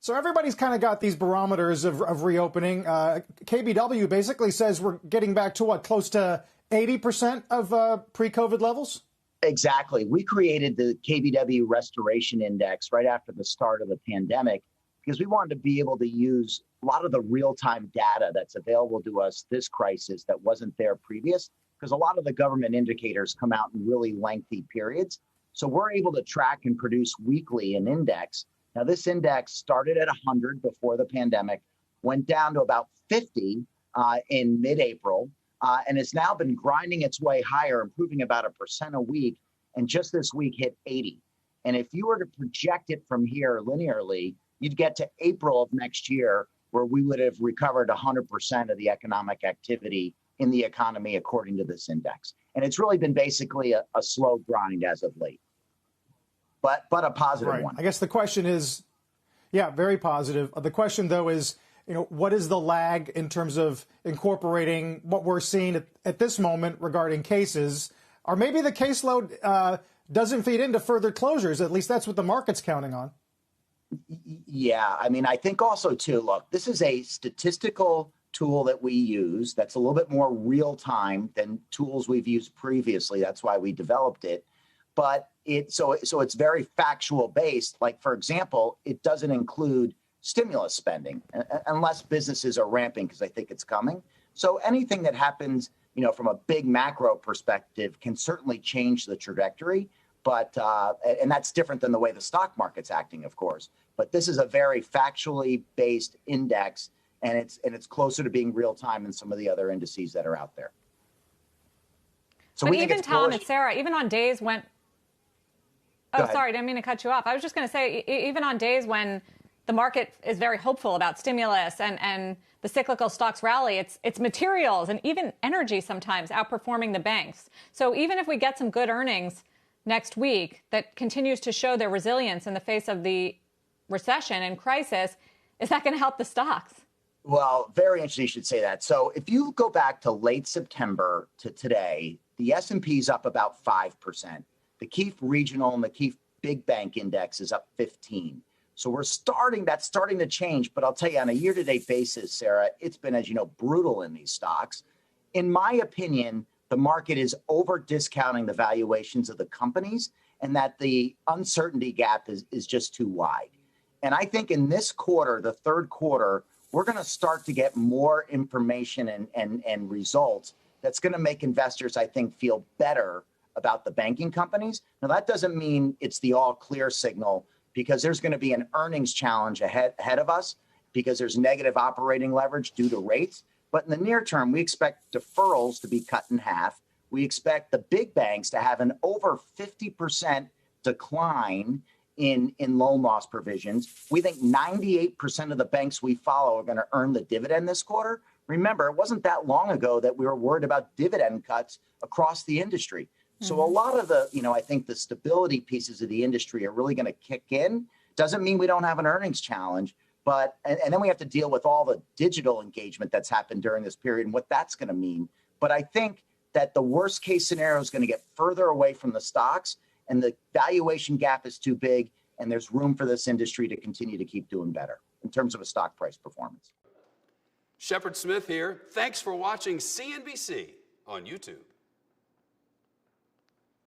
So everybody's kind of got these barometers of reopening. KBW basically says we're getting back to what, close to 80% of pre-COVID levels? Exactly. We created the KBW Restoration Index right after the start of the pandemic because we wanted to be able to use a lot of the real-time data that's available to us this crisis that wasn't there previous, because a lot of the government indicators come out in really lengthy periods. So we're able to track and produce weekly an index. Now, this index started at 100 before the pandemic, went down to about 50 in mid-April, and it's now been grinding its way higher, improving about 1% a week, and just this week hit 80. And if you were to project it from here linearly, you'd get to April of next year, where we would have recovered 100% of the economic activity in the economy according to this index. And it's really been basically a slow grind as of late. But a positive one. I guess the question is, yeah, very positive. The question, though, is, what is the lag in terms of incorporating what we're seeing at this moment regarding cases? Or maybe the caseload doesn't feed into further closures. At least that's what the market's counting on. Yeah, I mean, I think also, too, look, this is a statistical tool that we use that's a little bit more real time than tools we've used previously. That's why we developed it. But so it's very factual based. Like, for example, it doesn't include stimulus spending unless businesses are ramping, because I think it's coming. So anything that happens, from a big macro perspective can certainly change the trajectory. But and that's different than the way the stock market's acting, of course. But this is a very factually based index, and it's closer to being real time than some of the other indices that are out there. So but even Tom and Sarah, even on days when sorry, didn't mean to cut you off. I was just going to say, even on days when the market is very hopeful about stimulus and the cyclical stocks rally, it's materials and even energy sometimes outperforming the banks. So even if we get some good earnings next week that continues to show their resilience in the face of the recession and crisis, is that going to help the stocks? Well, very interesting you should say that. So if you go back to late September to today, the S&P is up about 5%. The Keefe Regional and the Keefe Big Bank Index is up 15. So that's starting to change. But I'll tell you, on a year-to-date basis, Sarah, it's been, as you know, brutal in these stocks. In my opinion, the market is over-discounting the valuations of the companies, and that the uncertainty gap is just too wide. And I think in this quarter, the third quarter, we're going to start to get more information and results that's going to make investors, I think, feel better about the banking companies. Now, that doesn't mean it's the all clear signal, because there's going to be an earnings challenge ahead of us, because there's negative operating leverage due to rates. But in the near term, we expect deferrals to be cut in half. We expect the big banks to have an over 50% decline in loan loss provisions. We think 98% of the banks we follow are going to earn the dividend this quarter. Remember, it wasn't that long ago that we were worried about dividend cuts across the industry. So a lot of the, I think the stability pieces of the industry are really going to kick in. Doesn't mean we don't have an earnings challenge, but and then we have to deal with all the digital engagement that's happened during this period and what that's going to mean. But I think that the worst case scenario is going to get further away from the stocks, and the valuation gap is too big, and there's room for this industry to continue to keep doing better in terms of a stock price performance. Shepard Smith here. Thanks for watching CNBC on YouTube.